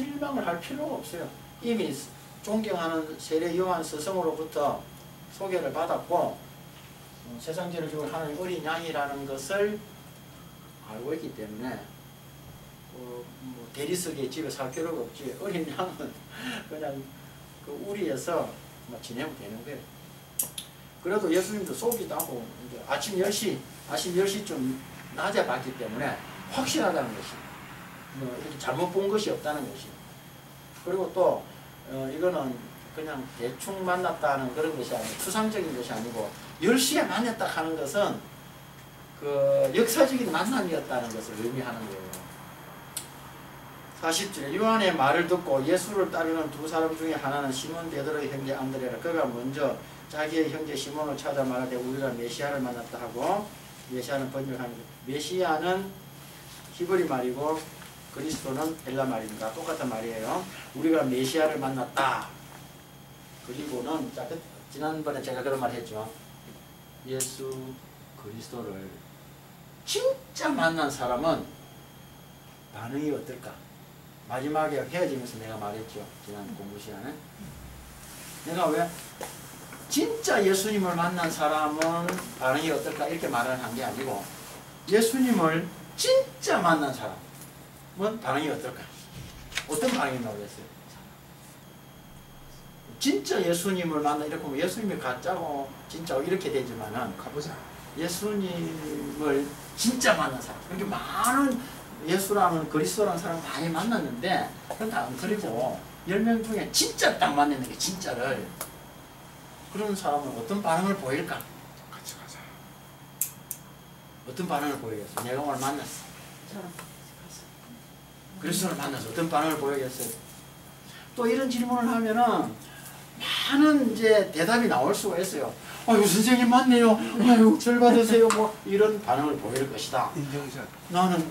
실망을 할 필요가 없어요. 이미 존경하는 세례 요한 스승으로부터 소개를 받았고 세상 죄를 지고 하나님 어린 양이라는 것을 알고 있기 때문에 뭐 대리석에 집에 살 필요가 없지. 어린 양은 그냥 그 우리에서 지내면 되는 거예요. 그래도 예수님도 속이도 하고 이제 아침 10시쯤 낮에 봤기 때문에 확실하다는 것이 이렇게 잘못 본 것이 없다는 것이. 그리고 또 이거는 그냥 대충 만났다는 그런 것이 아니고 추상적인 것이 아니고 10시에 만났다 하는 것은 그 역사적인 만남이었다는 것을 의미하는 거예요. 40절에 요한의 말을 듣고 예수를 따르는 두 사람 중에 하나는 시몬 베드로의 형제 안드레라. 그가 먼저 자기의 형제 시몬을 찾아 말하되 우리가 메시아를 만났다 하고, 메시아는 번역하는 거예요. 메시아는 히브리 말이고 그리스도는 헬라 말입니다. 똑같은 말이에요. 우리가 메시아를 만났다. 그리고는 지난번에 제가 그런 말 했죠. 예수 그리스도를 진짜 만난 사람은 반응이 어떨까? 마지막에 헤어지면서 내가 말했죠. 지난 공부 시간에. 내가 왜 진짜 예수님을 만난 사람은 반응이 어떨까? 이렇게 말을 한 게 아니고 예수님을 진짜 만난 사람은 반응이 어떨까? 어떤 반응이 나오겠어요? 진짜 예수님을 만나 이렇게 보면 예수님이 가짜고 진짜고 이렇게 되지만은 가보자. 예수님을 진짜 만난 사람. 이렇게 많은 예수라는 그리스도라는 사람을 많이 만났는데 그건 다 안 틀리고 10명 중에 진짜 딱 만났는 게 진짜를 그런 사람은 어떤 반응을 보일까? 같이 가자. 어떤 반응을 보이겠어? 내가 오늘 만났어. 그리스도를 만나서 어떤 반응을 보이겠어요? 또 이런 질문을 하면은 많은 이제 대답이 나올 수가 있어요. 아유 선생님 맞네요. 아유 절 받으세요. 뭐 이런 반응을 보일 것이다. 인정샷. 나는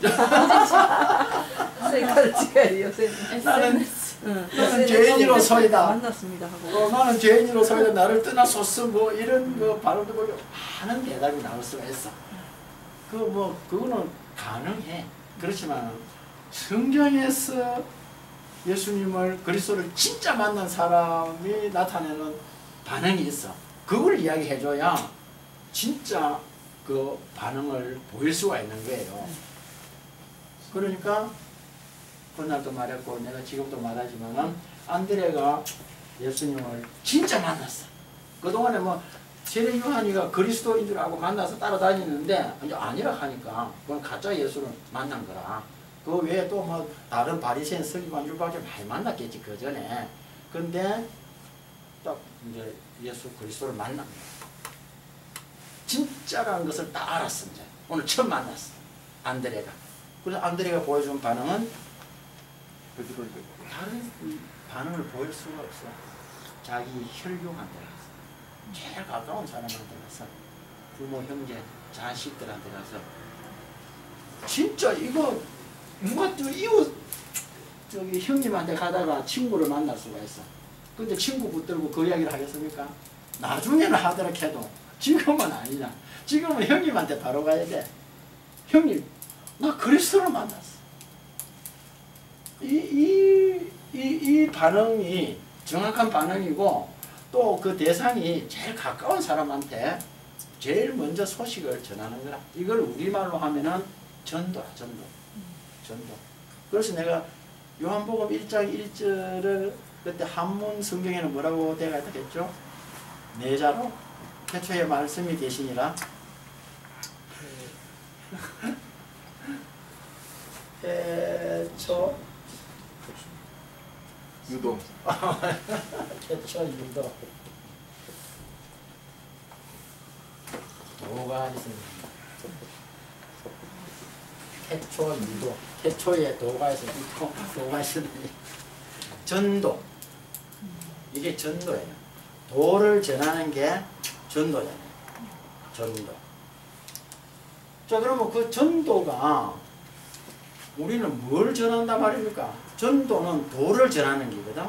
나는 죄인으로서이다. 만났습니다 하고. 나는 죄인으로서이다. 나를 떠나소서. 뭐 이런 거 발언도 보고 많은 대답이 나올 수가 있어. 그거는 가능해. 그렇지만 성경에서 예수님을 그리스도를 진짜 만난 사람이 나타내는 반응이 있어. 그걸 이야기해줘야 진짜 그 반응을 보일 수가 있는 거예요. 그러니까 그날도 말했고 내가 지금도 말하지만은 안드레가 예수님을 진짜 만났어. 그동안에 뭐 세례 요한이가 그리스도인 줄 알고 만나서 따라다니는데 이제 아니라 하니까 그건 가짜 예수를 만난 거라. 그 외에 또 뭐 다른 바리새인 서기관 율법학자 많이 만났겠지 그 전에. 근데 딱 이제 예수 그리스도를 만난 거야. 진짜라는 것을 딱 알았어. 이제 오늘 처음 만났어 안드레가. 그래서 안드레가 보여준 반응은 다른 반응을 보일 수가 없어. 자기 혈육한테 가서 제일 가까운 사람한테 가서 부모 형제 자식들한테 가서 진짜 이거 누가 또 이웃 저기 형님한테 가다가 친구를 만날 수가 있어. 근데 친구 붙들고 그 이야기를 하겠습니까? 나중에는 하더라 해도 지금은 아니냐. 지금은 형님한테 바로 가야 돼. 형님 나 그리스도를 만났어. 이 반응이 정확한 반응이고 또 그 대상이 제일 가까운 사람한테 제일 먼저 소식을 전하는 거라. 이걸 우리말로 하면은 전도라. 전도. 그래서 내가 요한복음 1장 1절을 그때 한문 성경에는 뭐라고 되어 있겠죠? 내자로 태초에 말씀이 계시니라. 태초 유도. 태초 유도. 도가 있습니다. 태초 유도. 태초에 도가 있어요. 도가 있으니 전도. 이게 전도예요. 도를 전하는 게 전도잖아요. 전도. 자, 그러면 그 전도가 우리는 뭘 전한단 말입니까? 전도는 도를 전하는 게거든.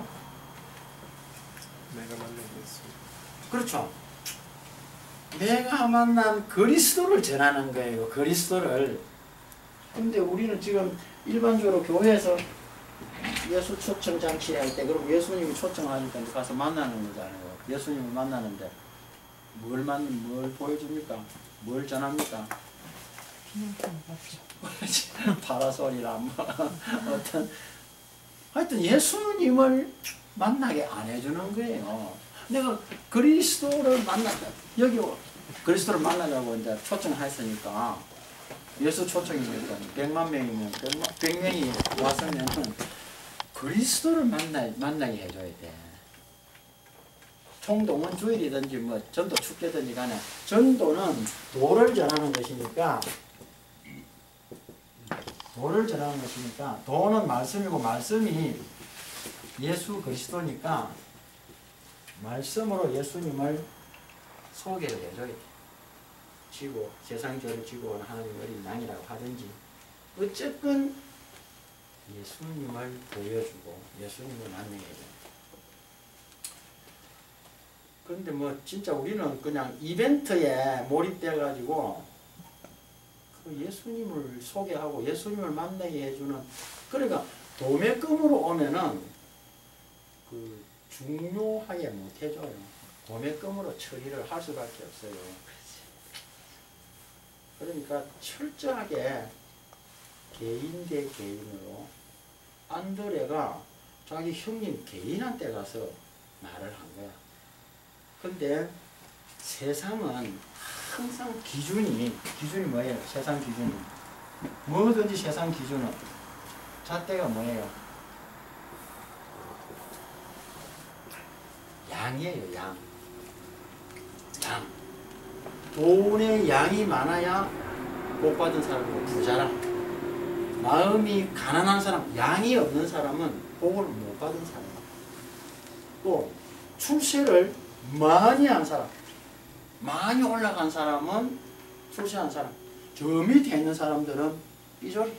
내가 만난 예수. 그렇죠. 내가 만난 그리스도를 전하는 거예요. 그리스도를. 근데 우리는 지금 일반적으로 교회에서 예수 초청 장치 할 때 그럼 예수님이 초청하니까 가서 만나는 거잖아요. 예수님을 만나는데 뭘 보여줍니까? 뭘 전합니까? 파라솔이나 뭐 어떤 하여튼 예수님을 만나게 안 해주는 거예요. 내가 그리스도를 만났다. 여기 그리스도를 만나자고 이제 초청했으니까 예수 초청이니까 100만 명이면 100명이 왔으면 그리스도를 만나게 해줘야 돼. 총동원 주일이든지 뭐 전도 축제든지 간에 전도는 도를 전하는 것이니까 도는 말씀이고 말씀이 예수 그리스도니까 말씀으로 예수님을 소개를 해줘야 돼. 지고 세상 죄를 지고 온 하나님 어린 양이라고 하든지 어쨌든 예수님을 보여주고 예수님을 만나게 돼. 그런데 뭐 진짜 우리는 그냥 이벤트에 몰입돼 가지고 그 예수님을 소개하고 예수님을 만나게 해주는, 그러니까 도매금으로 오면은 그 중요하게 못해줘요. 도매금으로 처리를 할 수밖에 없어요. 그러니까 철저하게 개인 대 개인으로 안드레가 자기 형님 개인한테 가서 말을 한 거야. 근데 세상은 항상 기준이 뭐예요? 세상 기준이 뭐든지 세상 기준은 잣대가 뭐예요? 양이에요. 양. 돈의 양이 많아야 복 받은 사람이고 부자라. 마음이 가난한 사람, 양이 없는 사람은 복을 못 받은 사람. 또 출세를 많이 한 사람, 많이 올라간 사람은 출세한 사람, 저 밑에 있는 사람들은 삐조리.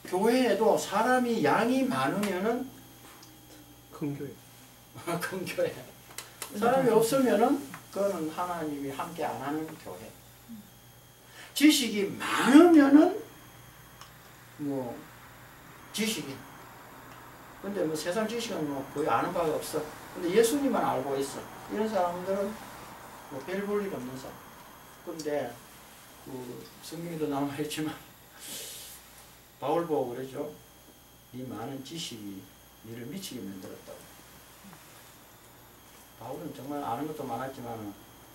교회에도 사람이 양이 많으면은 큰 교회. 큰 교회. 사람이 없으면은 그거는 하나님이 함께 안 하는 교회. 지식이 많으면은 뭐 지식이. 근데 뭐 세상 지식은 뭐 거의 아는 바가 없어. 근데 예수님만 알고 있어. 이런 사람들은 뭐 별 볼 일 없는 사람. 근데 그 성경에도 남아있지만 바울 보고 그러죠. 이 많은 지식이 너를 미치게 만들었다고. 바울은 정말 아는 것도 많았지만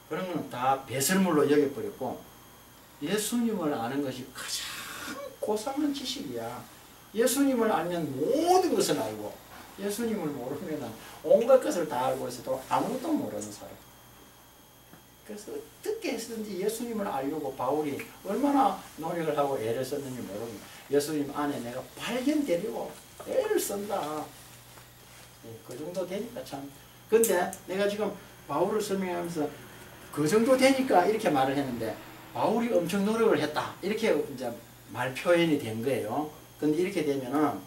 그런 거는 다 배설물로 여겨버렸고 예수님을 아는 것이 가장 고상한 지식이야. 예수님을 알면 모든 것을 알고 예수님을 모르면 온갖 것을 다 알고 있어도 아무것도 모르는 사람. 그래서 어떻게 했든지 예수님을 알려고 바울이 얼마나 노력을 하고 애를 썼는지 모르고 예수님 안에 내가 발견되려고 애를 쓴다. 그 정도 되니까 참. 근데 내가 지금 바울을 설명하면서 그 정도 되니까 이렇게 말을 했는데 바울이 엄청 노력을 했다. 이렇게 이제 말 표현이 된 거예요. 근데 이렇게 되면은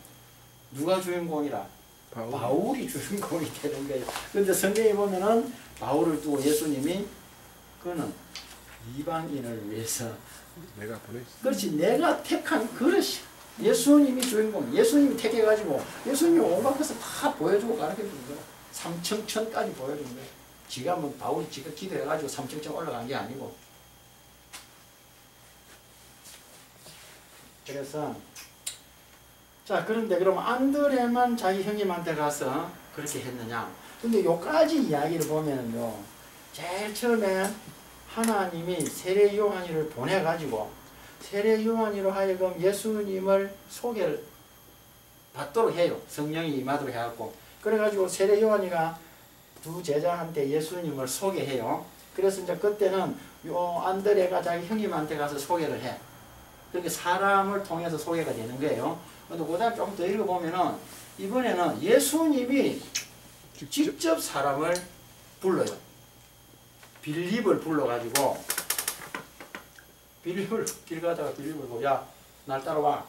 누가 주인공이라? 바울이 주인공이 되는 거예요. 근데 성경에 보면은 바울을 두고 예수님이 그는 이방인을 위해서 내가 보냈어. 그렇지. 내가 택한 그릇이 예수님이 주인공. 예수님이 택해가지고 예수님이 온갖 것을 다 보여주고 가르쳐주는 거야. 삼층천까지 보여주는 거야. 지가 뭐 바울이 지가 기도해가지고 삼층천 올라간 게 아니고. 그래서 자 그런데 그럼 안드레만 자기 형님한테 가서 그렇게 했느냐. 근데 요까지 이야기를 보면은요. 제일 처음에 하나님이 세례 요한이를 보내가지고 세례 요한이로 하여금 예수님을 소개를 받도록 해요. 성령이 임하도록 해갖고 그래가지고 세례 요한이가 두 제자한테 예수님을 소개해요. 그래서 이제 그때는 요 안드레가 자기 형님한테 가서 소개를 해. 그렇게 사람을 통해서 소개가 되는 거예요. 근데 그 다음 조금 더 읽어보면은 이번에는 예수님이 직접 사람을 불러요. 빌립을 불러가지고 빌립을 길 가다가 빌립을 보고 야, 날 따라와.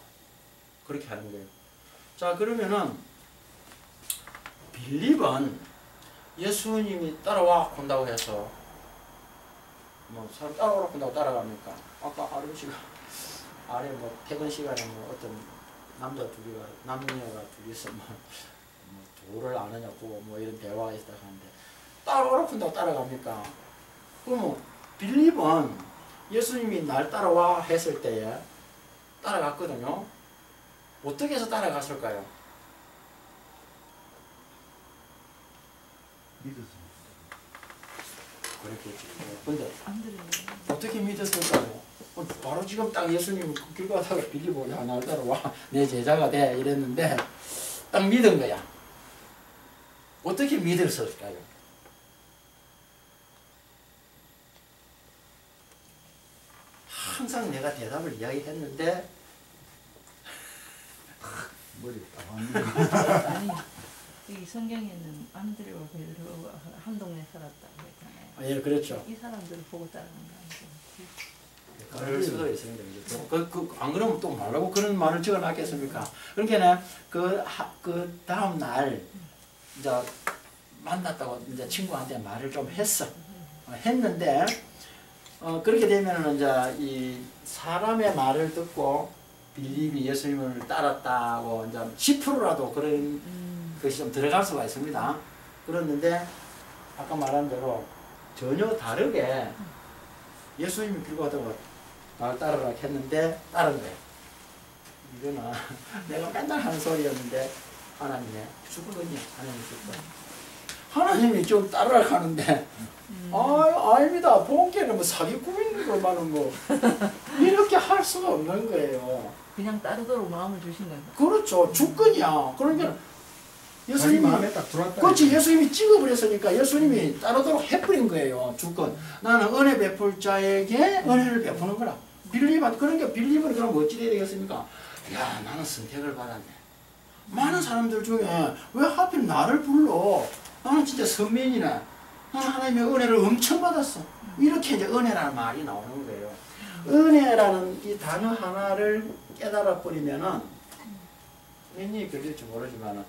그렇게 하는 거예요. 자 그러면은 빌립은 예수님이 따라와 온다고 해서 뭐 사람 따라오라고 한다고 따라갑니까? 아까 아름 씨가 아래 뭐 퇴근 시간에 뭐 어떤 남녀가 둘이서 뭐 도를 아느냐고 뭐 이런 대화가 있다 하는데 따라오라 한다고 따라갑니까? 그러면 빌립은 예수님이 날 따라와 했을 때에 따라갔거든요. 어떻게 해서 따라갔을까요? 믿었습니다. 그렇겠지. 근데 안드레 어떻게 믿었을까요? 바로 지금 딱 예수님 길 가다가 빌리고 야 날 따라와 내 제자가 돼 이랬는데 딱 믿은 거야. 어떻게 믿었을까요? 항상 내가 대답을 이야기했는데 머리 딱 맞는 아니 이 성경에는 안드레와 베드로가 한 동네 살았다고 했잖아요. 예, 그렇죠. 이 사람들을 보고 따라간 거 아니죠? 그럴 수도 있습니다. 안 그러면 또 말라고 그런 말을 적어놨겠습니까? 그러니까 그 다음 날 이제 만났다고 이제 친구한테 말을 좀 했어. 했는데 그렇게 되면은 이제 이 사람의 말을 듣고 빌립이 예수님을 따랐다고 이제 10%라도 그런 것이 좀 들어갈 수가 있습니다. 그랬는데 아까 말한 대로 전혀 다르게 예수님이 길 가다가 날 따르라 했는데 따른 거예요. 이거는 내가 맨날 하는 소리였는데 하나님의 주거든요. 하나님의 주거. 하나님이 좀 따르라 하는데 아닙니다. 본게는 뭐 사기꾼인 것만은 뭐 이렇게 할 수가 없는 거예요. 그냥 따르도록 마음을 주신 거예요. 그렇죠. 주권이야. 그러니까 자기 예수님이 마음에 딱 들어왔다. 그렇지. 예수님이 찍어버렸으니까 예수님이 따르도록 해버린 거예요. 주권. 나는 은혜 베풀 자에게 은혜를 베푸는 거라. 빌립은 그러니까 빌립은 그럼 어찌 돼야 되겠습니까? 야 나는 선택을 받았네. 많은 사람들 중에 왜 하필 나를 불러? 나는 진짜 선민이네. 나는 하나님의 은혜를 엄청 받았어. 이렇게 이제 은혜라는 말이 나오는 거예요. 은혜라는 이 단어 하나를 깨달아 버리면은 왠지 걸릴지 모르지만은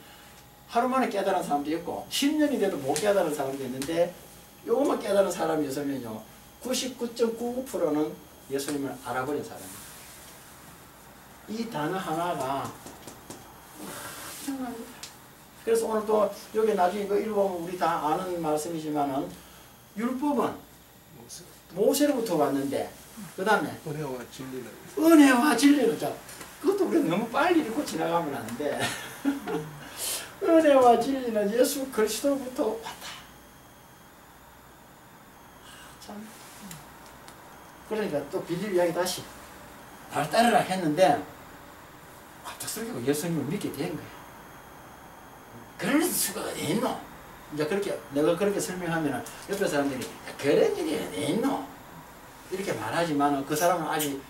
하루 만에 깨달은 사람도 있고 10년이 돼도 못 깨달은 사람도 있는데 요것만 깨달은 사람이 있으면요 99.99%는 예수님을 알아버린 사람이에요. 이 단어 하나가 그래서 오늘 또 여기 나중에 이거 읽어보면 우리 다 아는 말씀이지만은 율법은 모세로부터 왔는데 그 다음에 은혜와 진리는 자 그것도 우리가 너무 빨리 읽고 지나가면 안 돼. 은혜와 진리는 예수 그리스도부터 왔다. 참. 그러니까 또 빌립 이야기 다시 날 따르라 했는데 갑작스럽게 예수님을 믿게 된 거야. 그럴 수가 어디 있노? 이제 그렇게 내가 그렇게 설명하면 옆에 사람들이 그런 일이 어디 있노? 이렇게 말하지만 그 사람은 아직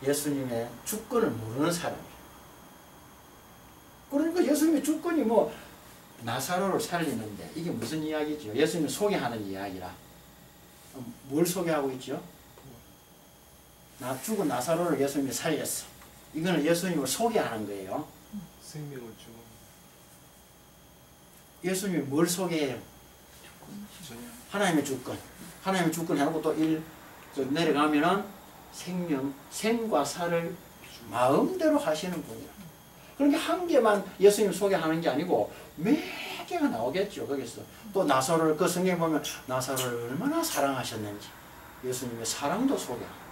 예수님의 주권을 모르는 사람이에요. 그러니까 예수님의 주권이 뭐 나사로를 살리는데 이게 무슨 이야기죠? 예수님을 소개하는 이야기라. 뭘 소개하고 있죠? 죽은 나사로를 예수님이 살렸어. 이거는 예수님을 소개하는 거예요. 생명을 주고 예수님이 뭘 소개해요? 하나님의 주권. 하나님의 주권 해놓고 또 내려가면은 생과 살을 마음대로 하시는 분이야. 그러니까 한 개만 예수님 소개하는 게 아니고 몇 개가 나오겠죠. 거기서 또 나사로를 그 성경에 보면 나사로를 얼마나 사랑하셨는지 예수님의 사랑도 소개하고.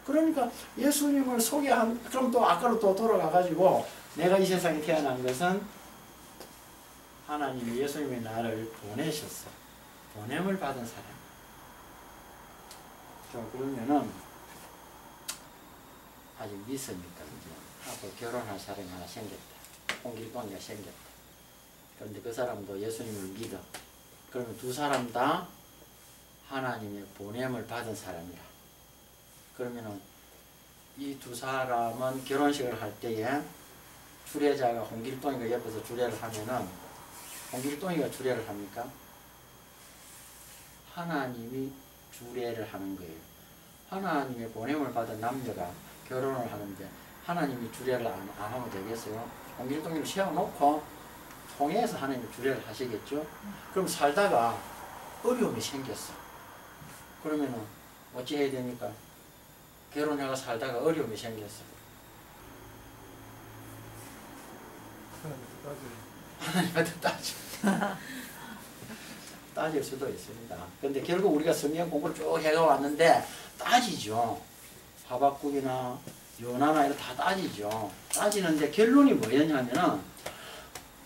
그러니까 예수님을 소개한 그럼 또 아까로 또 돌아가가지고 내가 이 세상에 태어난 것은 하나님이 예수님이 나를 보내셨어. 보냄을 받은 사람. 그러면은 아직 미스니까 이제 하고 결혼할 사람이 하나 생겼다. 홍길동이가 생겼다. 그런데 그 사람도 예수님을 믿어. 그러면 두 사람 다 하나님의 보냄을 받은 사람이라. 그러면은 이 두 사람은 결혼식을 할 때에 주례자가 홍길동이가 옆에서 주례를 하면은 홍길동이가 주례를 합니까? 하나님이 주례를 하는 거예요. 하나님의 보냄을 받은 남녀가 결혼을 하는데 하나님이 주례를 안 하면 되겠어요? 홍길동이를 세워놓고 통해서 하나님이 주례를 하시겠죠? 그럼 살다가 어려움이 생겼어. 그러면은 어찌 해야 됩니까? 결혼해가 살다가 어려움이 생겼어. 하나님한테 따질 수도 있습니다. 근데 결국 우리가 성경 공부를 쭉 해가 왔는데 따지죠. 하박국이나 요나나 이런 다 따지죠. 따지는데 결론이 뭐였냐면은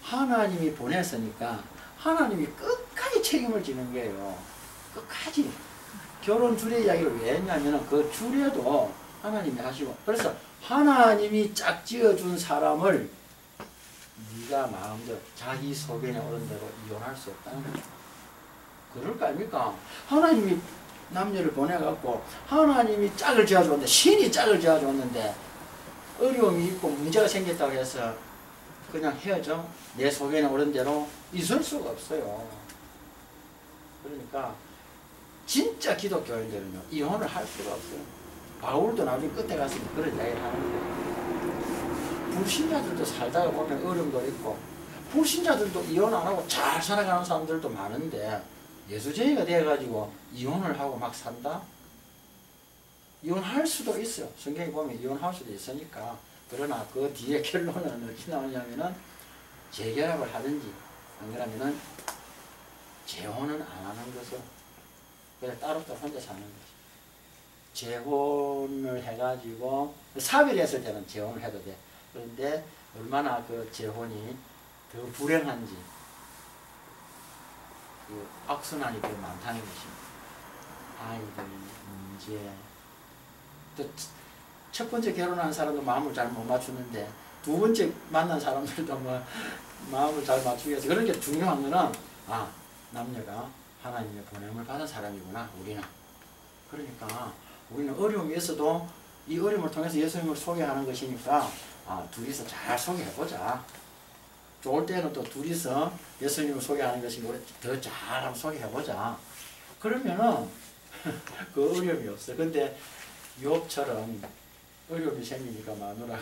하나님이 보냈으니까 하나님이 끝까지 책임을 지는 거예요. 끝까지. 결혼 주례 이야기를 왜 했냐면은 그 주례도 하나님이 하시고, 그래서 하나님이 짝지어준 사람을 네가 마음대로 자기 소견에 오른 대로 이혼할 수 없다는 거죠. 그럴 거 아닙니까? 하나님이 남녀를 보내갖고 하나님이 짝을 지어줬는데, 신이 짝을 지어줬는데 어려움이 있고 문제가 생겼다고 해서 그냥 헤어져? 내 소견에 오른 대로 있을 수가 없어요. 그러니까 진짜 기독교인들은요, 이혼을 할 수가 없어요. 바울도 나중에 끝에 가서 그런 이야기를 하는 거예요. 불신자들도 살다가 보면 어려움도 있고, 불신자들도 이혼 안 하고 잘 살아가는 사람들도 많은데, 예수쟁이가 돼가지고 이혼을 하고 막 산다? 이혼할 수도 있어요. 성경에 보면 이혼할 수도 있으니까. 그러나 그 뒤에 결론은 어떻게 나오냐면은 재결합을 하든지, 안 그러면은 재혼은 안 하는 것을, 그냥 따로따로 혼자 사는 거지. 재혼을 해가지고 사별이 했을 때는 재혼을 해도 돼. 그런데 얼마나 그 재혼이 더 불행한지, 그 악순환이 더 많다는 것입니다. 아이들 문제, 또 첫 번째 결혼한 사람도 마음을 잘 못 맞추는데 두 번째 만난 사람들도 뭐 마음을 잘 맞추기 위해서, 그런 게 중요한 거는 남녀가 하나님의 보냄을 받은 사람이구나, 우리는. 그러니까 우리는 어려움이 있어도 이 어려움을 통해서 예수님을 소개하는 것이니까 둘이서 잘 소개해보자. 좋을 때는 또 둘이서 예수님을 소개하는 것이 우리 더 잘 한번 소개해보자. 그러면은 그 어려움이 없어요. 근데 욥처럼 어려움이 생기니까 마누라가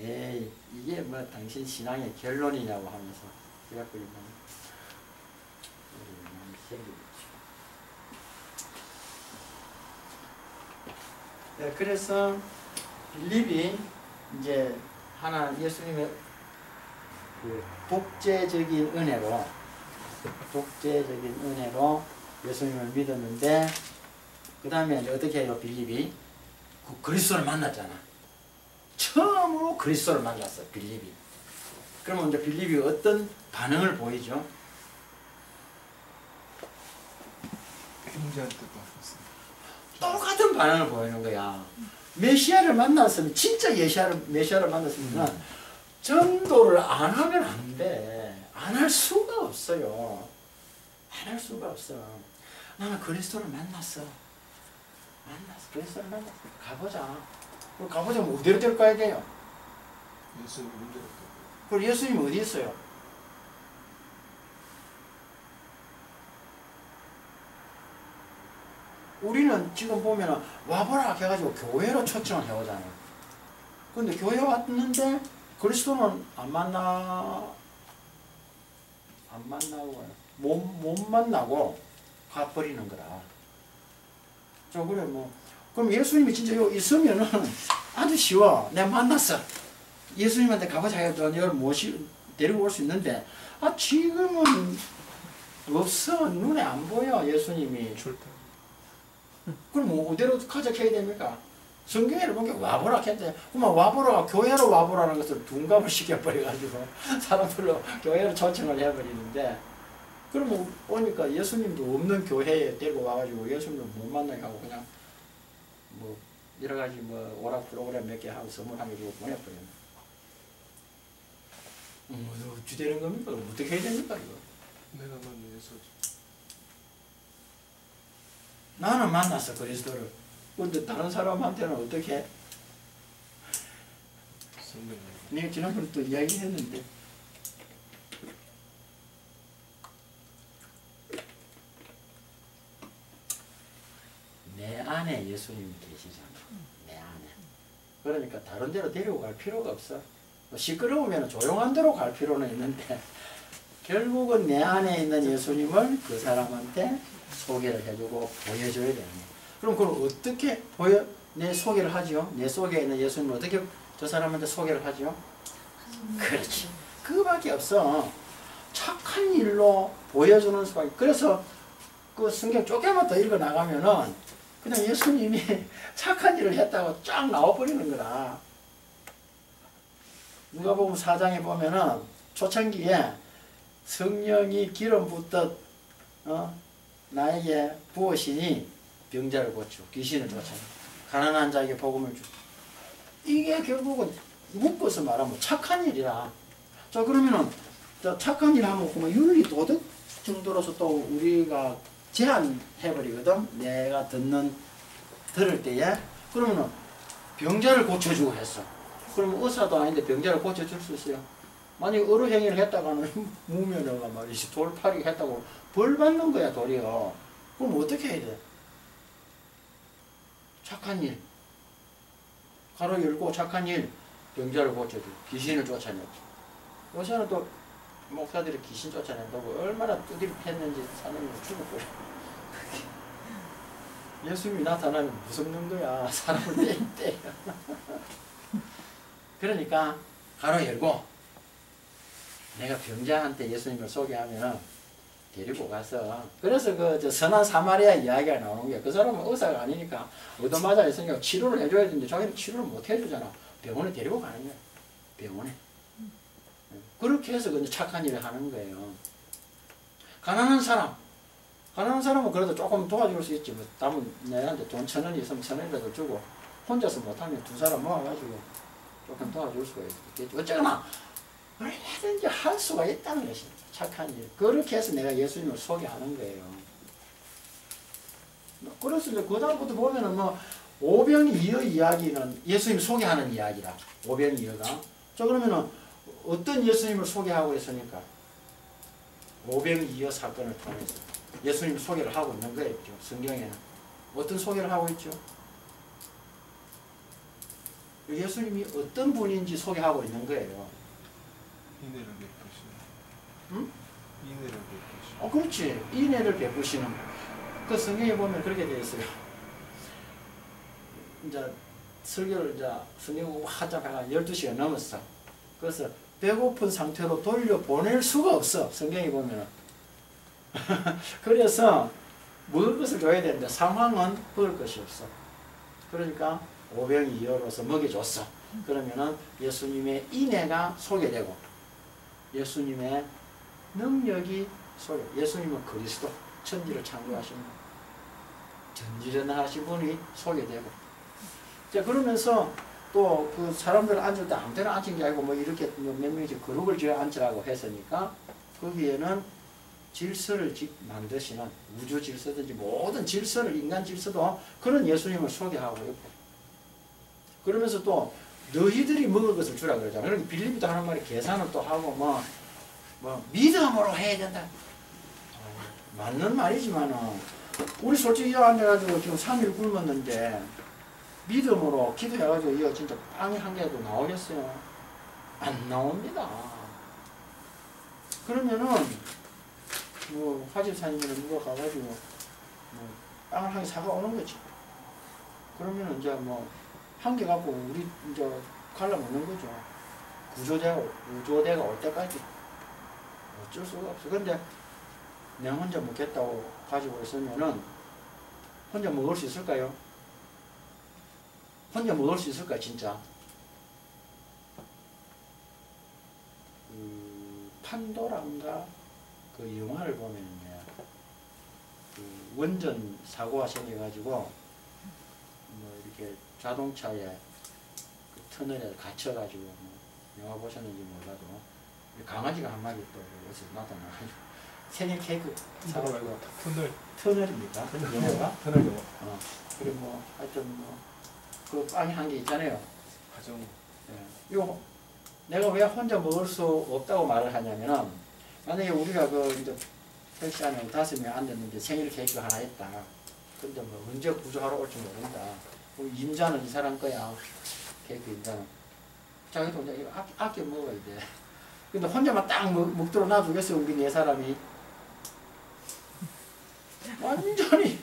에이 이게 뭐 당신 신앙의 결론이냐고 하면서 그래갖고 네, 그래서 빌립이 이제 하나 예수님의 그 독재적인 은혜로 예수님을 믿었는데, 그 다음에 어떻게 해요? 빌립이 그리스도를 만났잖아. 처음으로 그리스도를 만났어, 빌립이. 그러면 이제 빌립이 어떤 반응을 보이죠? 형제한테 받았어요. 똑같은 반응을 보이는 거야. 메시아를 만났으면, 진짜 메시아를 만났으면 전도를 안 하면 안 돼. 안 할 수가 없어요. 안 할 수가 없어. 나는 그리스도를 만났어. 그리스도를 만났어. 가보자. 그럼 가보자면 어디로 데려가야 돼요? 예수님 문제가 있다고. 그럼 예수님 어디 있어요? 우리는 지금 보면은 와보라 해가지고 교회로 초청을 해오잖아요. 근데 교회 왔는데 그리스도는 안 만나고 못 만나고 가버리는 거라. 저 그래 뭐 그럼 예수님이 진짜 여기 있으면은 아주 쉬워. 내가 만났어. 예수님한테 가보자 해도 너를 데리고 올 수 있는데 지금은 없어. 눈에 안 보여 예수님이. 출타. 그럼 뭐 어디로 가자 해야 됩니까? 성경에를 보니까 와보라 했는데, 그만 와보라, 교회로 와보라는 것을 둔갑을 시켜버려가지고 사람들로 교회로 초청을 해버리는데, 그러면 보니까 예수님도 없는 교회에 데리고 와가지고 예수님을 못 만나게 하고 그냥 뭐 여러 가지 뭐 오락 프로그램 몇 개 하고 선물 한 개 주고 보내버려요. 어찌 되는 겁니까? 어떻게 해야 됩니까 이거? 내가 만난 예수지. 나는 만났어 그리스도를. 근데 다른 사람한테는 어떻게 해? 성경. 내가 지난번에 또 이야기했는데 내 안에 예수님이 계시잖아. 내 안에. 그러니까 다른 데로 데리고 갈 필요가 없어. 시끄러우면 조용한 데로 갈 필요는 있는데 결국은 내 안에 있는 예수님을 그 사람한테 소개를 해주고 보여줘야 되는 거야. 그럼 그걸 어떻게 내 소개를 하죠? 내 속에 있는 예수님을 어떻게 저 사람한테 소개를 하죠? 그렇지. 그거밖에 없어. 착한 일로 보여주는 수밖에. 그래서 그 성경 조금만 더 읽어 나가면은 그냥 예수님이 착한 일을 했다고 쫙 나와버리는 거라. 누가복음 4장에 보면은 초창기에 성령이 기름 붓듯 나에게 부으시니 병자를 고치고 귀신을 쫓아내 가난한 자에게 복음을 주고 이게 결국은 묶어서 말하면 착한 일이라. 자 그러면은 착한 일 하면 그만 윤리 도덕 정도로서 또 우리가 제한해버리거든. 내가 들을 때에 그러면은 병자를 고쳐주고 했어. 그러면 의사도 아닌데 병자를 고쳐줄 수 있어요? 만약에 어루 행위를 했다가는 무면허가 말이지 돌팔이 했다고 벌 받는 거야 도리어. 그럼 어떻게 해야 돼? 착한 일 가로 열고 착한 일 병자를 고쳐주고 귀신을 쫓아내고. 요새는 또 목사들이 귀신 쫓아낸다고 얼마나 두드려 팼는지 사람이 죽어버려. 예수님이 나타나면 무섭는 거야. 사람을 때려. 그러니까 가로 열고 내가 병자한테 예수님을 소개하면 데리고 가서 그래서 그 선한 사마리아 이야기가 나오는 거야. 그 사람은 의사가 아니니까 얻어맞아 있으니까 치료를 해줘야 되는데 자기는 치료를 못 해주잖아. 병원에 데리고 가는 거야. 병원에. 그렇게 해서 근데 착한 일을 하는 거예요. 가난한 사람은 그래도 조금 도와줄 수 있지. 뭐 남은 내한테 돈 1,000원 있으면 1,000원이라도 주고 혼자서 못하면 두 사람 모아가지고 조금 도와줄 수가 있겠지. 어쩌거나 얼마든지 할 수가 있다는 것이 착한 일. 그렇게 해서 내가 예수님을 소개하는 거예요. 그래서 이제 그 다음부터 보면은 뭐 오병이어 이야기는 예수님 소개하는 이야기라. 오병이어가. 자 그러면은 어떤 예수님을 소개하고 있으니까 오병이어 사건을 통해서 예수님 소개를 하고 있는 거예요. 성경에는 어떤 소개를 하고 있죠? 예수님이 어떤 분인지 소개하고 있는 거예요. 인애를 베푸시는. 응? 인애를 베푸시는. 그렇지. 인애를 베푸시는. 그 성경에 보면 그렇게 되어 있어요. 이제 설교를 이제 성경 하자마자 12시가 넘었어. 그래서 배고픈 상태로 돌려보낼 수가 없어. 성경에 보면은. 그래서 먹을 것을 줘야 되는데 상황은 먹을 것이 없어. 그러니까 오병이어로서 먹여줬어. 그러면은 예수님의 인애가 소개되고 예수님의 능력이 예수님은 그리스도 천지를 창조하신 전지전능하신 분이 소개되고. 자 그러면서 또 그 사람들 앉을 때 아무 데나 앉은 게 아니고 뭐 이렇게 몇 명씩 그룹을 지어 앉으라고 했으니까 거기에는 질서를 만드시는 우주 질서든지 모든 질서를 인간 질서도 그런 예수님을 소개하고 있고 그러면서 또 너희들이 먹을 것을 주라 그러잖아. 그러니까 빌립보도 하는 말이 계산을 또 하고 뭐 믿음으로 해야 된다. 맞는 말이지만은 우리 솔직히 이거 앉아가지고 지금 3일 굶었는데 믿음으로 기도해가지고 이거 진짜 빵이 한 개라도 나오겠어요? 안 나옵니다. 그러면은 뭐 화집사님이나 누가 가가지고 뭐 빵을 한 개 사가 오는 거지. 그러면 이제 뭐 한 개 갖고 우리 이제 갈라 먹는 거죠. 구조대가 올 때까지 어쩔 수가 없어. 근데 내가 혼자 먹겠다고 가지고 있으면은 혼자 먹을 수 있을까요? 혼자 먹을 수 있을까 진짜? 판도라인가 그 영화를 보면은요, 그 원전 사고가 생겨가지고 뭐 이렇게 자동차에 그 터널에 갇혀가지고 뭐 영화 보셨는지 몰라도 강아지가 한 마리 또 여기서 나타나가지고 생일 케이크 사가지고 터널입니까? 영화가? 터널 영화. 그리고 뭐 하여튼 뭐 그 빵이 한 개 있잖아요. 가정. 예. 요 내가 왜 혼자 먹을 수 없다고 말을 하냐면은 만약에 우리가 그 이제 택시 안에 5명 앉았는데 생일 케이크 하나 있다. 근데 뭐 언제 구조하러 올지 모른다. 임자는 이 사람 거야. 케이크 임자는. 자기도 이제 이거 아껴 먹어야 돼. 근데 혼자만 딱 먹도록 놔두겠어 우리 네 사람이. 완전히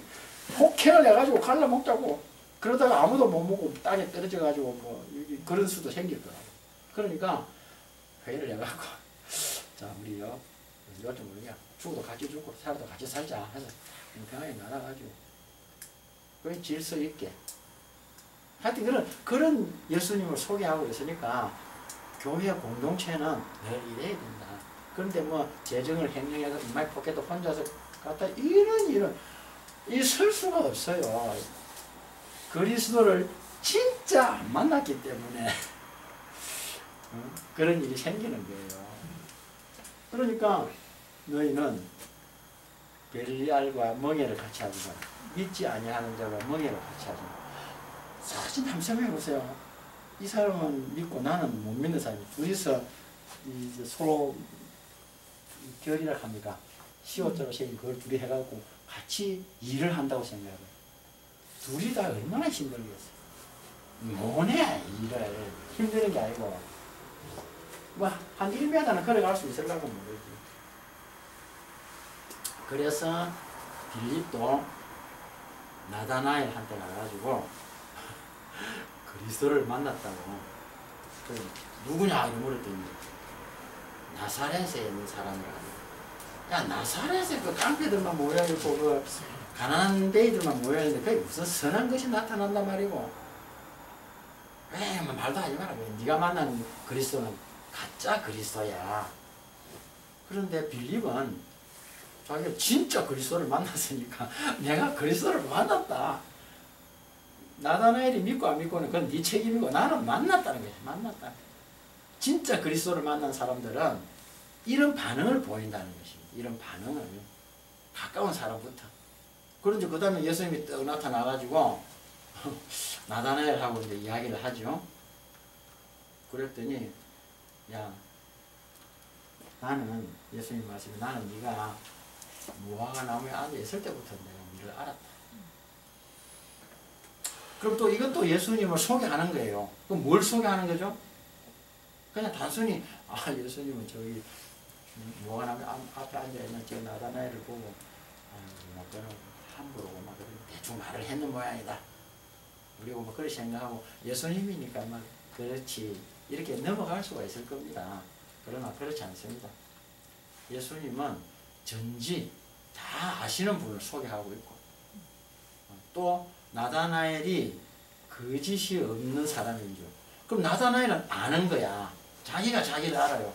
폭행을 해가지고 갈라 먹자고. 그러다가 아무도 못 먹고 땅에 떨어져가지고 뭐 그런 수도 생길 거라고. 그러니까 회의를 해갖고 자 우리요 요즘 우리가 죽어도 같이 죽고 살아도 같이 살자 해서 평평하게 나눠가지고 그 질서 있게 하여튼 그런 예수님을 소개하고 있으니까 교회 공동체는 늘 이래야 된다. 그런데 뭐 재정을 행정해서 이마이 포켓도 혼자서 갖다 이런 있을 수가 없어요. 그리스도를 진짜 안 만났기 때문에 그런 일이 생기는 거예요. 그러니까 너희는 벨리알과 멍에를 같이 하지 마. 믿지 아니하는 자가 멍에를 같이 하지 마. 사실 한번 생각해 보세요. 이 사람은 믿고 나는 못 믿는 사람이 둘이서 이제 서로 결의를 합니까? 시옷자로 생긴 그걸 둘이 해갖고 같이 일을 한다고 생각해요. 둘이 다 얼마나 힘들겠어요. 뭐네 일을 힘드는 게 아니고 뭐 한 1m는 걸어갈 수 있으려고 모르지. 그래서 빌립도 나다나엘한테 가가지고 그리스도를 만났다고. 누구냐 이렇게 물었더니 나사렛에 있는 사람이라고. 야 나사렛에 그 깡패들만 모여있고 그 가난한 데이들만 모여있는데 그게 무슨 선한 것이 나타난단 말이고. 에이 뭐 말도 하지 마라. 네가 만난 그리스도는 가짜 그리스도야. 그런데 빌립은 자기가 진짜 그리스도를 만났으니까 내가 그리스도를 만났다. 나다나엘이 믿고 안 믿고는 그건 네 책임이고 나는 만났다는 거야. 만났다. 진짜 그리스도를 만난 사람들은 이런 반응을 보인다는 것입니다. 이런 반응을 가까운 사람부터. 그런데 그 다음에 예수님이 떡 나타나가지고 나다나엘하고 이제 이야기를 하죠. 그랬더니 야 나는 예수님 말씀에 나는 네가 무화과 나무에 앉아 있을 때부터 내가 너를 알았다. 그럼 또 이것도 예수님을 소개하는 거예요. 그럼 뭘 소개하는 거죠? 그냥 단순히 예수님은 저기 무화과 나무 앞에 앉아 있는 저 나다나엘을 보고 그는 함부로 막 대충 말을 했는 모양이다. 그리고 뭐 그렇게 생각하고 예수님이니까 막 그렇지 이렇게 넘어갈 수가 있을 겁니다. 그러나 그렇지 않습니다. 예수님은 전지 다 아시는 분을 소개하고 있고 또 나다나엘이 거짓이 없는 사람인 줄. 그럼 나다나엘은 아는 거야. 자기가 자기를 알아요.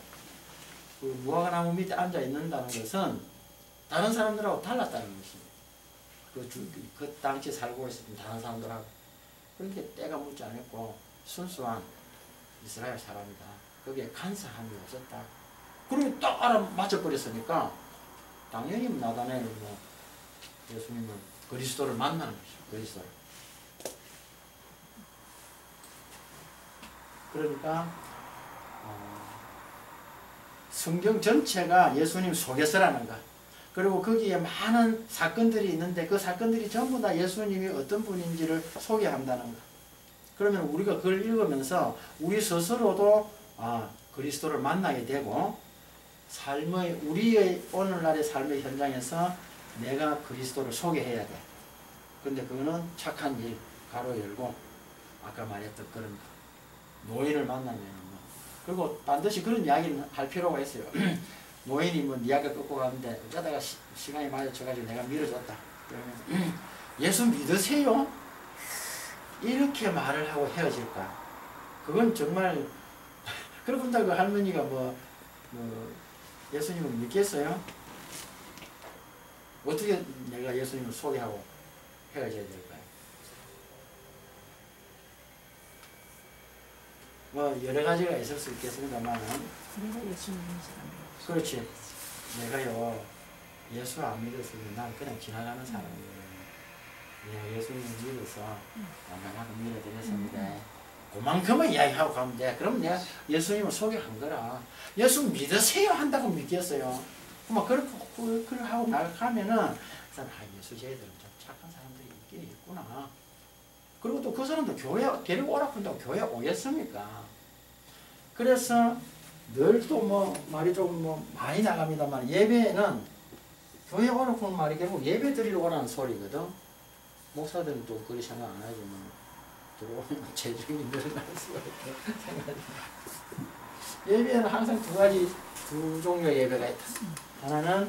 그 무화과 나무 밑에 앉아 있는다는 것은 다른 사람들하고 달랐다는 것입니다. 그 당시에 살고 있었던 다른 사람들하고. 그렇게 때가 묻지 않았고 순수한 이스라엘 사람이다. 거기에 간사함이 없었다. 그러면 딱 알아맞혀버렸으니까 당연히 나다나엘은 뭐 예수님을 그리스도를 만나는 것이죠. 그리스도를. 그러니까 성경 전체가 예수님 소개서라는 것. 그리고 거기에 많은 사건들이 있는데 그 사건들이 전부 다 예수님이 어떤 분인지를 소개한다는 것. 그러면 우리가 그걸 읽으면서 우리 스스로도 그리스도를 만나게 되고 우리의 오늘날의 삶의 현장에서 내가 그리스도를 소개해야 돼. 근데 그거는 착한 일, 가로 열고 아까 말했던 그런 노인을 만나면 그리고 반드시 그런 이야기를 할 필요가 있어요. 노인이 뭐 이야기가 끊고 가는데 어쩌다가 시간이 맞춰가지고 내가 밀어줬다. 그러면 예수 믿으세요? 이렇게 말을 하고 헤어질까? 그건 정말 그러고 그 할머니가 뭐 예수님을 믿겠어요? 어떻게 내가 예수님을 소개하고 헤어져야 될까요? 뭐 여러 가지가 있을 수 있겠습니다만은 내가 예수 믿는 사람이에요. 그렇지. 내가요 예수 안 믿었으면 난 그냥 지나가는 사람이에요. 내가 예수님을 믿어서 만만하게 믿어드렸습니다. 그만큼은 이야기하고 가면 돼. 그럼 내가 예수님을 소개한 거라. 예수 믿으세요 한다고 믿겠어요. 막 그렇게 하고 나가면은 예수 쟤들은 좀 착한 사람들이 있긴 있구나. 그리고 또 그 사람도 교회 데리고 오라고 한다고 교회 오겠습니까? 그래서 늘 또 뭐 말이 조금 뭐 많이 나갑니다만 예배는 교회 오라고 하는 말이 결국 예배 드리러 오라는 소리거든. 목사들은 또 그렇게 생각 안 하지만 들어오면 재정이 늘어날 수가 있다 생각이 예배는 항상 두 종류의 예배가 있다. 하나는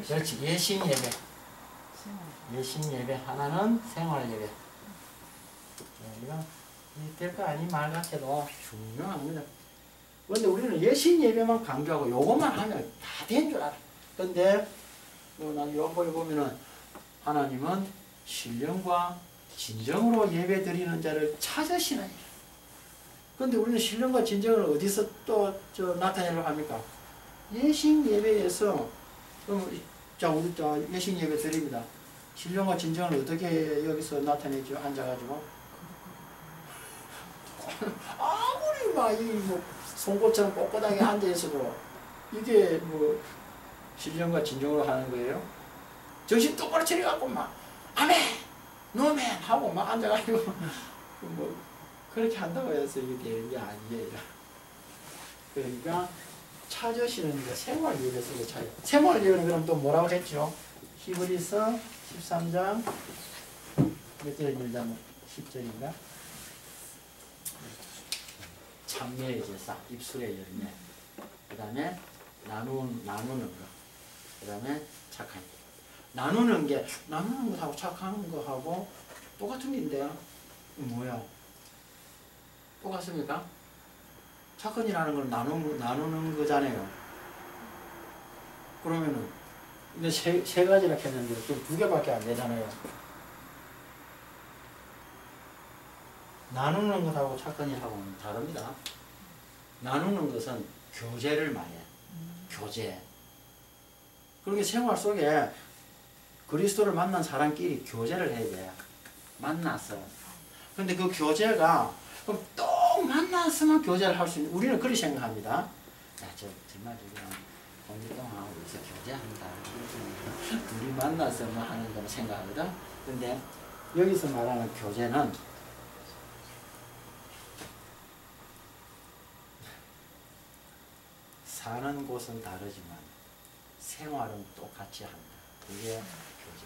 그렇지 예신 예배, 예신 예배. 하나는 생활 예배. 이거 별거 아닌 말 같아도 중요한 거다. 그런데 우리는 예신 예배만 강조하고 요것만 하면 다 된 줄 알아. 그런데 난 요한복음에 보면은 하나님은 신령과 진정으로 예배 드리는 자를 찾으시나니. 그런데 우리는 신령과 진정을 어디서 또 나타내려고 합니까? 예신 예배에서. 그럼 자 우리 예신 예배 드립니다. 신령과 진정을 어떻게 여기서 나타내죠? 앉아가지고 아무리 막 송곳처럼 꼿꼿하게 앉아 있어도 이게 뭐 신령과 진정으로 하는 거예요? 정신 똑바로 차려갖고 막 아멘, 노멘 하고 막 앉아가지고 뭐 그렇게 한다고 해서 이게 되는 게 아니에요. 그러니까 찾으시는 게 생활 예배 속에 찾아. 생활 예배는 그럼 또 뭐라고 했죠? 히브리서 13장 몇 절에 읽자면 10절인가? 참여의 제사, 입술의 열매, 그 다음에 나누는 거, 그 다음에 착한 거. 나누는 것하고 착한 거하고 똑같은 게인데요. 뭐야? 똑같습니까? 착한이라는 건 나누는 거잖아요. 그러면은 근데 세 가지나 했는데 또 두 개밖에 안 되잖아요. 나누는 것하고 착한 일하고는 다릅니다. 나누는 것은 교제를 말해요. 교제. 그러니까 생활 속에 그리스도를 만난 사람끼리 교제를 해야 돼요. 만났어. 근데 그 교제가 그럼 또 만났으면 교제를 할 수 있는, 우리는 그렇게 생각합니다. 야, 정말 지금 공기동하고 여기서 교제한다. 둘이 만나서 뭐 하는 거로 생각하거든. 근데 여기서 말하는 교제는 사는 곳은 다르지만 생활은 똑같이 한다. 그게 교제.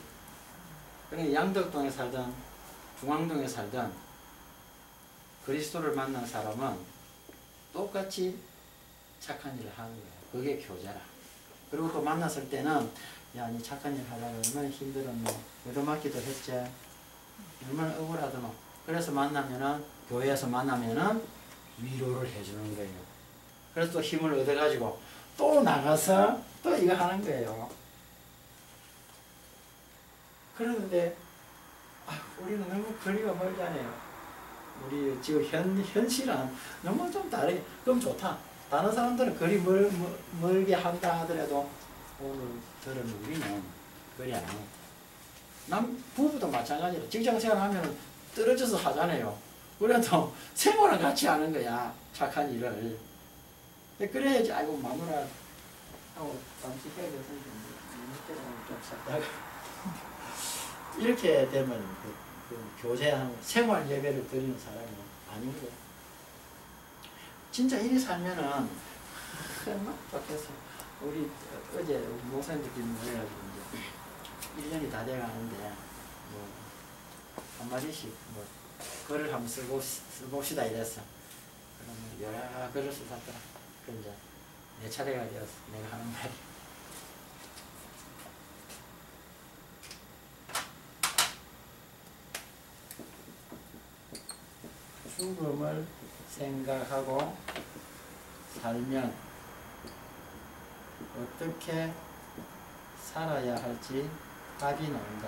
그러니까 양덕동에 살든 중앙동에 살든 그리스도를 만난 사람은 똑같이 착한 일을 하는 거예요. 그게 교제라. 그리고 또 만났을 때는 야, 니 착한 일 하려고 얼마나 힘들었노. 얻어맞기도 했지. 얼마나 억울하더노. 그래서 만나면은, 교회에서 만나면은 위로를 해주는 거예요. 그래서 또 힘을 얻어가지고 또 나가서 또 이거 하는 거예요. 그러는데 우리는 너무 거리가 멀잖아요. 우리 지금 현실은 너무 좀 다르게. 그럼 좋다. 다른 사람들은 거리 멀게 한다 하더라도 오늘 들은 우리는 거리 안 해요. 남 부부도 마찬가지로 직장생활 하면 떨어져서 하잖아요. 그래도 생활은 같이 하는 거야. 착한 일을. 그래야지 아이고 마누라 하고 잠시 해야 돼서 좀 살다가 이렇게 되면 그 교제하는 생활 예배를 드리는 사람이 아닌 거예요. 진짜 이리 살면은 얼마나 좋겠어. 우리 어제 목사님들끼리 모여가지고 이제 1년이 다 돼가는데 뭐 한마디씩 뭐 글을 한번 써봅시다 이랬어. 그러면 여러 글을 써놨더라. 그 이제 내 차례가 되었어. 내가 하는 말이. 죽음을 생각하고 살면 어떻게 살아야 할지 답이 나온다.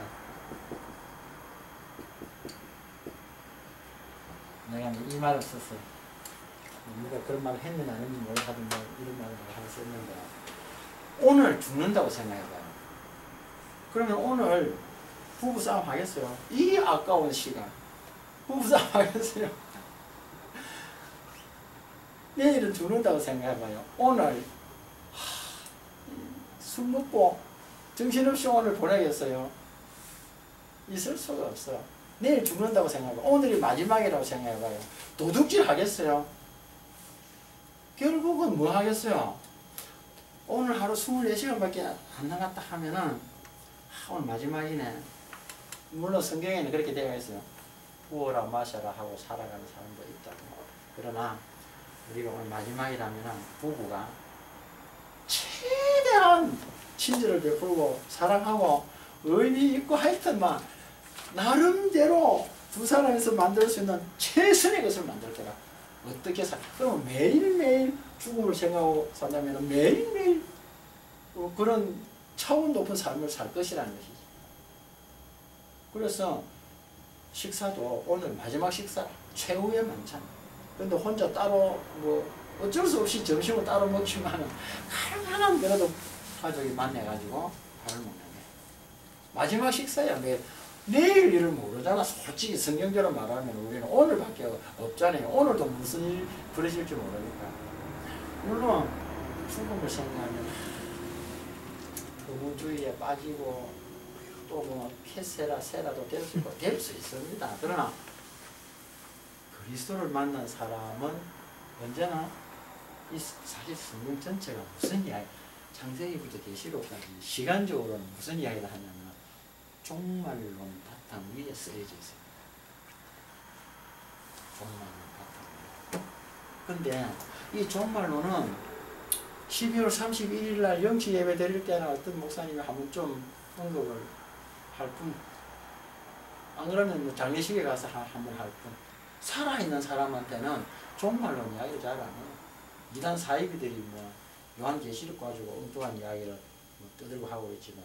내가 이 말을 썼어. 누가 그런 말을 했는지 안 했는지 모르겠지만 이런 말을 하나 썼는데 오늘 죽는다고 생각해봐요. 그러면 오늘 부부싸움 하겠어요? 이 아까운 시간 부부싸움 하겠어요? 내일은 죽는다고 생각해봐요. 오늘 술 먹고 정신없이 오늘 보내겠어요? 있을 수가 없어. 내일 죽는다고 생각해봐요. 오늘이 마지막이라고 생각해봐요. 도둑질 하겠어요? 결국은 뭐 하겠어요? 오늘 하루 24시간밖에 안 남았다 하면은 오늘 마지막이네. 물론 성경에는 그렇게 되어 있어요. 부어라 마셔라 하고 살아가는 사람도 있다고. 그러나 우리가 오늘 마지막이라면 부부가 최대한 친절을 베풀고 사랑하고 의미 있고 하여튼 막 나름대로 두 사람에서 만들 수 있는 최선의 것을 만들 때가 어떻게 그러면 매일매일 죽음을 생각하고 산다면 매일매일 그런 차원 높은 삶을 살 것이라는 것이지. 그래서 식사도 오늘 마지막 식사 최후의 만찬. 근데 혼자 따로 뭐 어쩔 수 없이 점심을 따로 먹지만은 가능한 그래도 가족이 만나가지고 밥을 먹는 게 마지막 식사야. 내일 일을 모르잖아. 솔직히 성경대로 말하면 우리는 오늘밖에 없잖아요. 오늘도 무슨 일 벌어질지 모르니까. 물론 죽음을 생각하면 거부주의에 빠지고 또 뭐 세라도 될 수 있고 될 수 있습니다. 그러나 그리스도를 만난 사람은 언제나 이 사실 성경 전체가 무슨 이야기, 창세기부터 계시록까지 시간적으로는 무슨 이야기를 하냐면 종말론 바탕 위에 쓰여져 있어요. 종말론 바탕 위에. 근데 이 종말론은 12월 31일 날 영치 예배 드릴 때나 어떤 목사님이 한번 좀 언급을 할 뿐, 안 그러면 뭐 장례식에 가서 한번 할 뿐, 살아있는 사람한테는 종말론 이야기를 잘 안 해요. 이단 사이비들이 뭐 요한계시록 가지고 엉뚱한 이야기를 뭐 떠들고 하고 있지만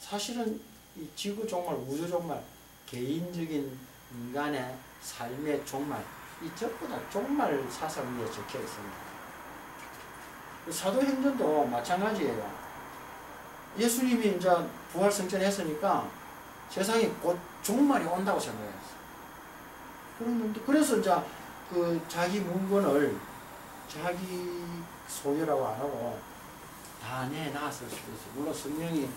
사실은 이 지구 종말, 우주 종말, 개인적인 인간의 삶의 종말, 이 전부 다 종말 사상 위에 적혀 있습니다. 사도행전도 마찬가지예요. 예수님이 이제 부활승천했으니까 세상이 곧 종말이 온다고 생각했어요. 그랬는데, 그래서 이제 그 자기 물건을 자기 소유라고 안 하고 다 내놨을 수도 있어요. 물론 성령이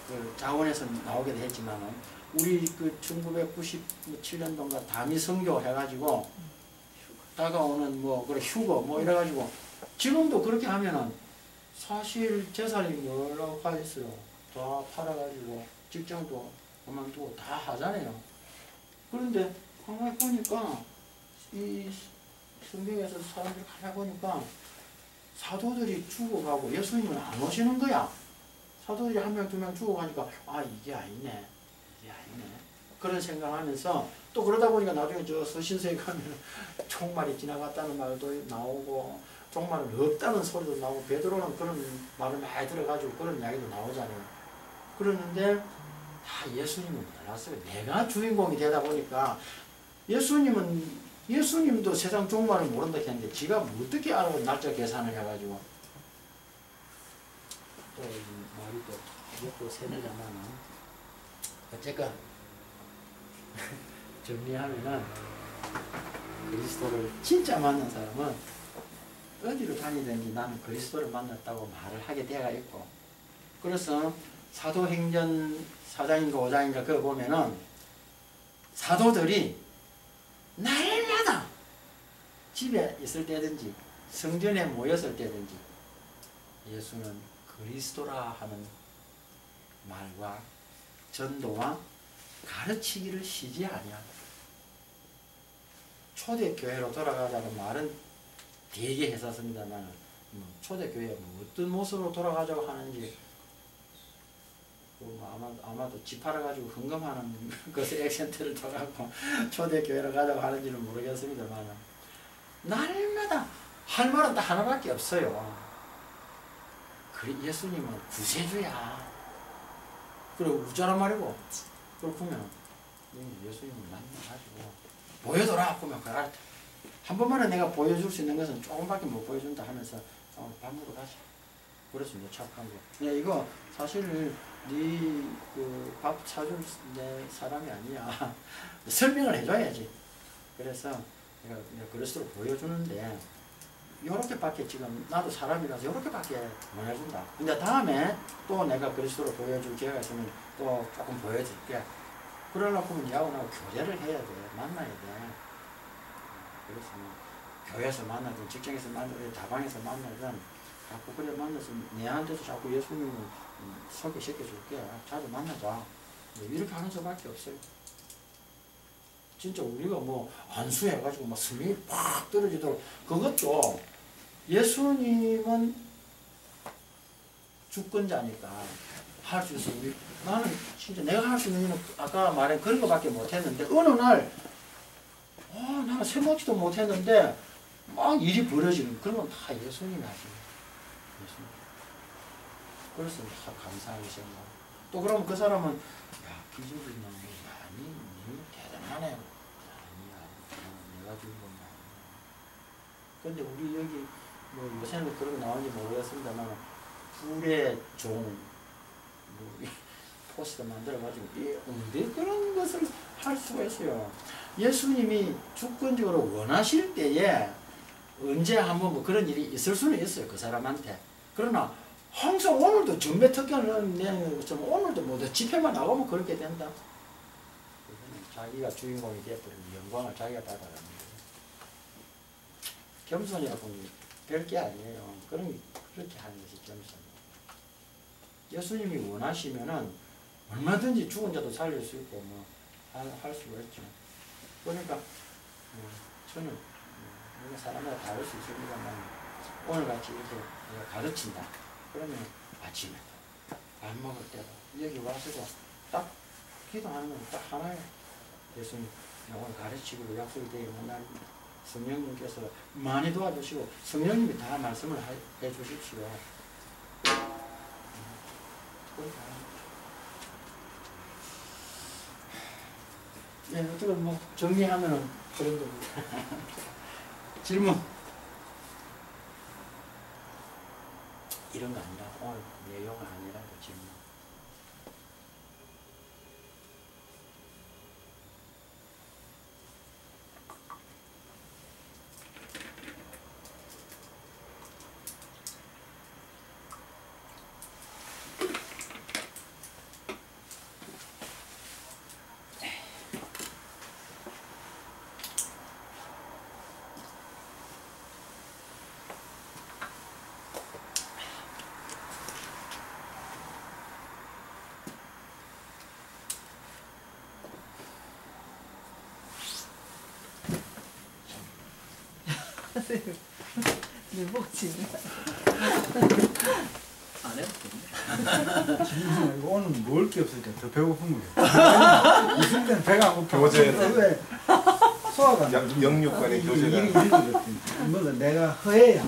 그 자원에서 나오기도 했지만은 우리 그 1997년도인가 다미 선교 해가지고 다가오는 뭐 그래 휴거 뭐 이래가지고 지금도 그렇게 하면은 사실 재산이 뭐라고 하겠어요. 다 팔아가지고 직장도 그만두고 다 하잖아요. 그런데 가만히 보니까 이 성경에서 사람들 가만히 보니까 사도들이 죽어가고 예수님은 안 오시는 거야. 사도들이 한 명, 두 명 죽어가니까 아 이게 아니네. 이게 아니네. 그런 생각하면서 또 그러다 보니까 나중에 저 서신서에 가면 종말이 지나갔다는 말도 나오고 종말은 없다는 소리도 나오고 베드로는 그런 말을 많이 들어가지고 그런 이야기도 나오잖아요. 그러는데 다 예수님은 몰랐어요. 내가 주인공이 되다 보니까 예수님도 세상 종말을 모른다 했는데 지가 어떻게 알고 날짜 계산을 해가지고 또 말이 또 먹고 세뇌자만은 어쨌건 정리하면은 그리스도를 진짜 만난 사람은 어디로 다니든지 나는 그리스도를 만났다고 말을 하게 되어 있고, 그래서 사도행전 4장인가 5장인가 그거 보면은 사도들이 날마다 집에 있을 때든지 성전에 모였을 때든지 예수는 그리스도라 하는 말과 전도와 가르치기를 쉬지 아니하다. 초대교회로 돌아가자는 말은 되게 했었습니다만 초대교회가 어떤 모습으로 돌아가자고 하는지 아마도 집팔아가지고 헌금하는 것에 액센트를 둬갖고 초대교회로 가자고 하는지는 모르겠습니다만 날마다 할 말은 다 하나밖에 없어요. 예수님은 구세주야. 그리고 우자란 말이고, 그걸 보면 예수님을 만나가지고 보여줘라 그러면 그럴 때 한 번만에 내가 보여줄 수 있는 것은 조금밖에 못 보여준다 하면서 밥 먹으러 가자. 그래서 내 착한 거. 야 이거 사실 네 그 밥 사줄 내 사람이 아니야. 설명을 해줘야지. 그래서 내가 그리스도를 보여주는데 요렇게밖에 지금 나도 사람이라서 요렇게밖에 못 해준다. 근데 다음에 또 내가 그리스도를 보여줄 기회가 있으면 또 조금 보여줄게. 그러려고 하면 야하고 나하고 교제를 해야 돼. 만나야 돼. 그래서 교회에서 만나든 직장에서 만나든 다방에서 만나든 자꾸 그래 만나서 내한테서 자꾸 예수님을 소개시켜줄게. 자주 만나자. 이렇게 하는 수밖에 없어요. 진짜 우리가 뭐 안수해가지고 막 스님이 팍 떨어지도록 그것도 예수님은 주권자니까 할 수 있어. 나는 진짜 내가 할 수 있는 일은 아까 말한 그런 거밖에 못했는데 어느 날 나는 생각지도 못했는데 막 일이 벌어지는 그런 건 다 예수님이 하시는 예수님. 그래서 다 감사하게 생각. 또 그러면 그 사람은 야 기적이 나는 아니 대단하네. 아니야 내가 준 건 아니야. 근데 우리 여기 뭐 요새는 그런 거 나오는지 모르겠습니다만 불의 종 포스터 만들어가지고 언제 그런 것을 할 수가 있어요. 예수님이 주권적으로 원하실 때에 언제 한번 뭐 그런 일이 있을 수는 있어요. 그 사람한테. 그러나 항상 오늘도 전매 특권을 내는 것처럼 오늘도 뭐 집회만 나가면 그렇게 된다. 자기가 주인공이 되어버리면 영광을 자기가 받아가는 거예요. 겸손이라고 별게 아니에요. 그렇게 하는 것이 겸손. 예수님이 원하시면은 얼마든지 죽은 자도 살릴 수 있고 뭐 할 수가 있죠. 그러니까 저는 사람마다 다를 수 있습니다만 오늘같이 이렇게 가르친다. 그러면 아침에 밥 먹을 때도 여기 와서도 딱 기도하는 건 딱 하나예요. 예수님 오늘 가르치고 약속이 되게 맨날 성령님께서 많이 도와주시고 성령님이 다 말씀을 해 주십시오. 네, 어떻게 뭐 정리하면은 그런 겁니다. 질문. 이런 거 아니라 오늘 내용은 아니라 질문. 밀복지네. 안 해도 됩니다. 지금 이거 오늘 먹을 게 없으니까 더 배고픈 거야. 있을 때는 배가 안 고파. 교제는. 왜 소화가 안 돼. 영육간의 교제가. 이게 이거거든. 뭐가 내가 허해야